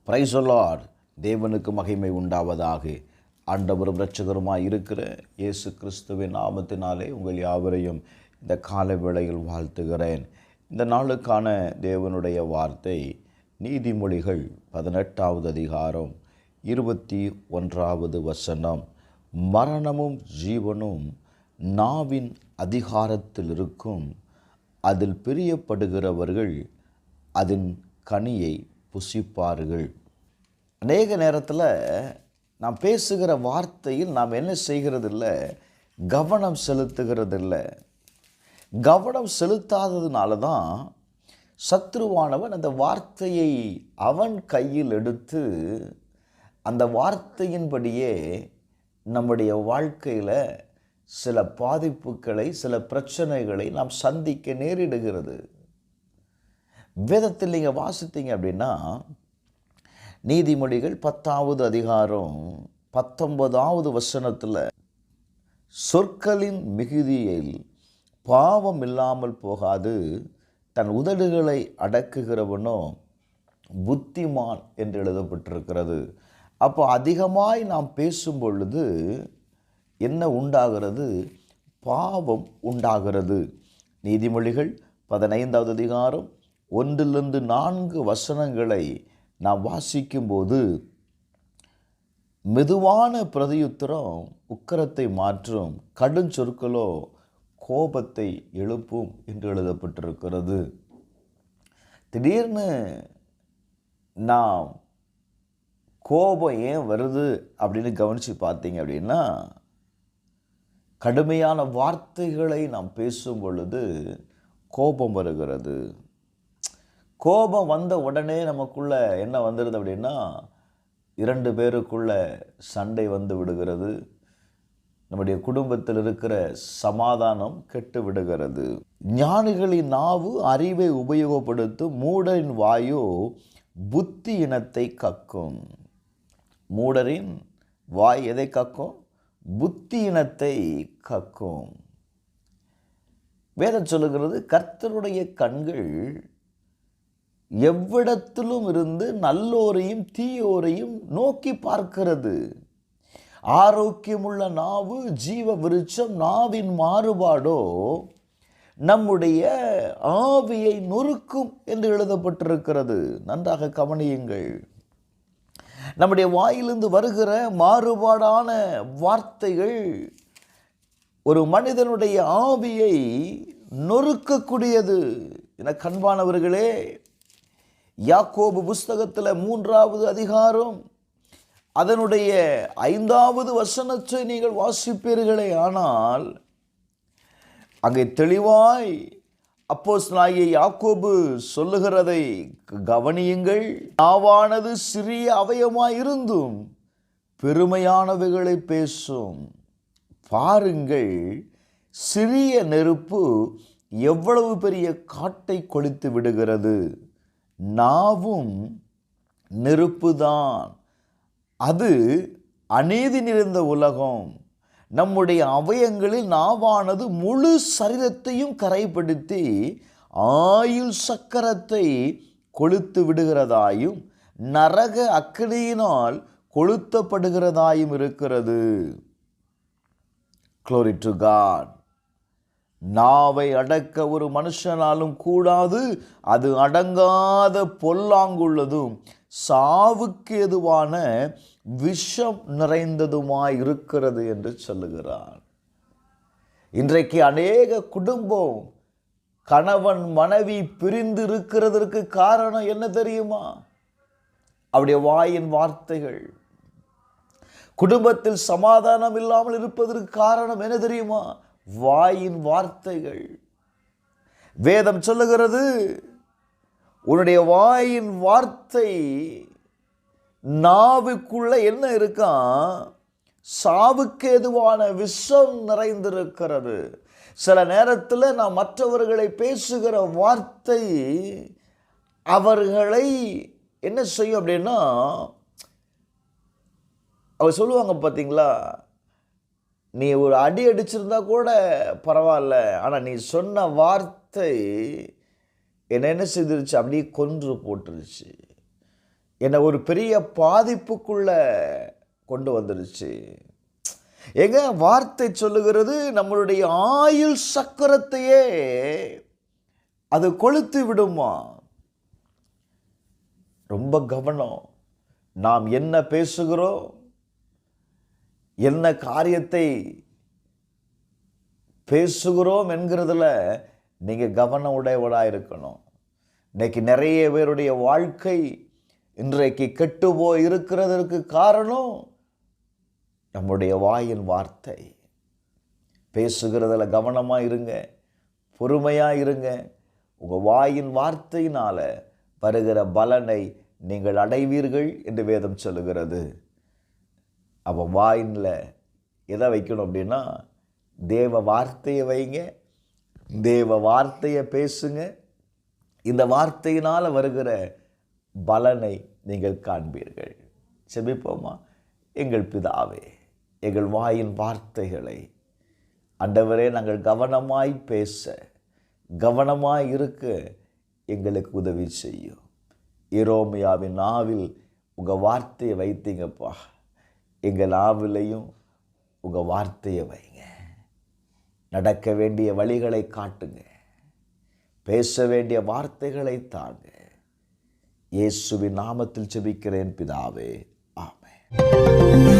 Praise the Lord. தேவனுக்கு மகிமை உண்டாவதாக. ஆண்டவரும் இரட்சகருமாய் இருக்கிற இயேசு கிறிஸ்துவின் நாமத்தினாலே உங்கள் யாவரையும் இந்த காலை வேளையில் வாழ்த்துகிறேன். இந்த நாளுக்கான தேவனுடைய வார்த்தை நீதிமொழிகள் 18வது அதிகாரம் 21வது வசனம். மரணமும் ஜீவனும் நாவின் அதிகாரத்தில் இருக்கும், அதில் பிரியப்படுகிறவர்கள் அதன் கனியை புசிப்பார்கள். அநேக நேரத்தில் நாம் பேசுகிற வார்த்தையில் நாம் என்ன செய்கிறதில்ல, கவனம் செலுத்துகிறதில்ல. கவனம் செலுத்தாததுனால தான் சத்ருவானவன் அந்த வார்த்தையை அவன் கையில் எடுத்து அந்த வார்த்தையின்படியே நம்முடைய வாழ்க்கையில் சில பாதிப்புகளை, சில பிரச்சனைகளை நாம் சந்திக்க நேரிடுகிறது. வேதத்தில் நீங்கள் வாசித்தீங்க அப்படின்னா, நீதிமொழிகள் 10வது அதிகாரம் 19வது வசனத்தில், சொற்களின் மிகுதியில் பாவம் இல்லாமல் போகாது, தன் உதடுகளை அடக்குகிறவனோ புத்திமான் என்று எழுதப்பட்டிருக்கிறது. அப்போ அதிகமாய் நாம் பேசும் பொழுது என்ன உண்டாகிறது? பாவம் உண்டாகிறது. நீதிமொழிகள் 15வது அதிகாரம் 1-4 வசனங்களை நாம் வாசிக்கும்போது, மெதுவான பிரதியுத்தரம் உக்கிரத்தை மாற்றும், கடும் சொற்களோ கோபத்தை எழுப்பும் என்று எழுதப்பட்டிருக்கிறது. திடீர்னு நாம் கோபம் ஏன் வருது அப்படின்னு கவனித்து பார்த்தீங்க அப்படின்னா, கடுமையான வார்த்தைகளை நாம் பேசும் பொழுது கோபம் வருகிறது. கோபம் வந்த உடனே நமக்குள்ள என்ன வந்துடுது அப்படின்னா, 2 பேருக்குள்ள சண்டை வந்து விடுகிறது. நம்முடைய குடும்பத்தில் இருக்கிற சமாதானம் கெட்டு விடுகிறது. ஞானிகளின் நாவு அறிவை உபயோகப்படுத்தும், மூடரின் வாயோ புத்தி இனத்தை கக்கும். மூடரின் வாய் எதை கக்கும்? புத்தி இனத்தை கக்கும். வேதம் சொல்லுகிறது, கர்த்தருடைய கண்கள் எவ்விடத்திலும் இருந்து நல்லோரையும் தீயோரையும் நோக்கி பார்க்கிறது. ஆரோக்கியமுள்ள நாவு ஜீவ விருட்சம், நாவின் மாறுபாடோ நம்முடைய ஆவியை நொறுக்கும் என்று எழுதப்பட்டிருக்கிறது. நன்றாக கவனியுங்கள். நம்முடைய வாயிலிருந்து வருகிற மாறுபாடான வார்த்தைகள் ஒரு மனிதனுடைய ஆவியை நொறுக்கக்கூடியது. என கண்பானவர்களே, யாக்கோபு புஸ்தகத்தில் 3வது அதிகாரம் அதனுடைய 5வது வசனத்தை நீங்கள் வாசிப்பீர்களே ஆனால், அங்கே தெளிவாய் அப்போஸ்தலனாகிய யாக்கோபு சொல்லுகிறதை கவனியுங்கள். நாவானது சிறிய அவயமாயிருந்தும் பெருமையானவைகளை பேசும். பாருங்கள், சிறிய நெருப்பு எவ்வளவு பெரிய காட்டை கொளுத்து விடுகிறது. நாவும் நெருப்புதான், அது அநீதி நிறைந்த உலகம். நம்முடைய அவயங்களில் நாவானது முழு சரீரத்தையும் கரைப்படுத்தி ஆயுள் சக்கரத்தை கொளுத்து விடுகிறதாயும் நரக அக்கினியினால் கொளுத்தப்படுகிறதாயும் இருக்கிறது. Glory to God. நாவை அடக்க ஒரு மனுஷனாலும் கூடாது, அது அடங்காத பொல்லாங்குள்ளதும் சாவுக்கு எதுவான விஷம் நிறைந்ததுமாய் இருக்கிறது என்று சொல்லுகிறார். இன்றைக்கு அநேக குடும்பம் கணவன் மனைவி பிரிந்து இருக்கிறதற்கு காரணம் என்ன தெரியுமா? அவருடைய வாயின் வார்த்தைகள். குடும்பத்தில் சமாதானம் இல்லாமல் இருப்பதற்கு காரணம் என்ன தெரியுமா? வாயின் வார்த்தைகள். வேதம் சொல்லுகிறது, உன்னுடைய வாயின் வார்த்தை, நாவுக்குள்ள என்ன இருக்கா? சாவுக்கு எதுவான விஷம் நிறைந்திருக்கிறது. சில நேரத்தில் நாம் மற்றவர்களை பேசுகிற வார்த்தை அவர்களை என்ன செய்யும் அப்படின்னா, அவர் சொல்லுவாங்க பார்த்தீங்களா, நீ ஒரு அடி அடிச்சிருந்தா கூட பரவாயில்ல, ஆனால் நீ சொன்ன வார்த்தை என்ன செய்திருச்சு? அப்படியே கொன்று போட்டுருச்சு. என்னை ஒரு பெரிய பாதிப்புக்குள்ள கொண்டு வந்துடுச்சு. எங்க வார்த்தை சொல்லுகிறது, நம்மளுடைய ஆயுள் சக்கரத்தையே அது கொளுத்து விடுமா. ரொம்ப கவனம். நாம் என்ன பேசுகிறோம், என்ன காரியத்தை பேசுகிறோம் என்கிறதுல நீங்க கவனம் உடையவராக இருக்கணும். இன்னைக்கு நிறைய பேருடைய வாழ்க்கை இன்றைக்கு கெட்டு போய் இருக்கிறதற்கு காரணம் நம்முடைய வாயின் வார்த்தை. பேசுகிறதுல கவனமாக இருங்க, பொறுமையாக இருங்க. உங்கள் வாயின் வார்த்தையினால வருகிற பலனை நீங்கள் அடைவீர்கள் என்று வேதம் சொல்லுகிறது. அப்போ வாயினில் எதை வைக்கணும் அப்படின்னா, தேவ வார்த்தையை வைங்க, தேவ வார்த்தையை பேசுங்க. இந்த வார்த்தையினால் வருகிற பலனை நீங்கள் காண்பீர்கள். செபிப்போமா? எங்கள் பிதாவே, எங்கள் வாயின் வார்த்தைகளை ஆண்டவரே நாங்கள் கவனமாய் பேச, கவனமாய் இருக்க எங்களுக்கு உதவி செய்யும். எரேமியாவின் நாவில் உங்கள் வார்த்தையை வைத்தீங்கப்பா, எங்கள் நாவிலையும் உங்கள் வார்த்தையை வைங்க. நடக்க வேண்டிய வழிகளை காட்டுங்க, பேச வேண்டிய வார்த்தைகளை தாங்க. இயேசுவின் நாமத்தில் ஜெபிக்கிறேன் பிதாவே, ஆமென்.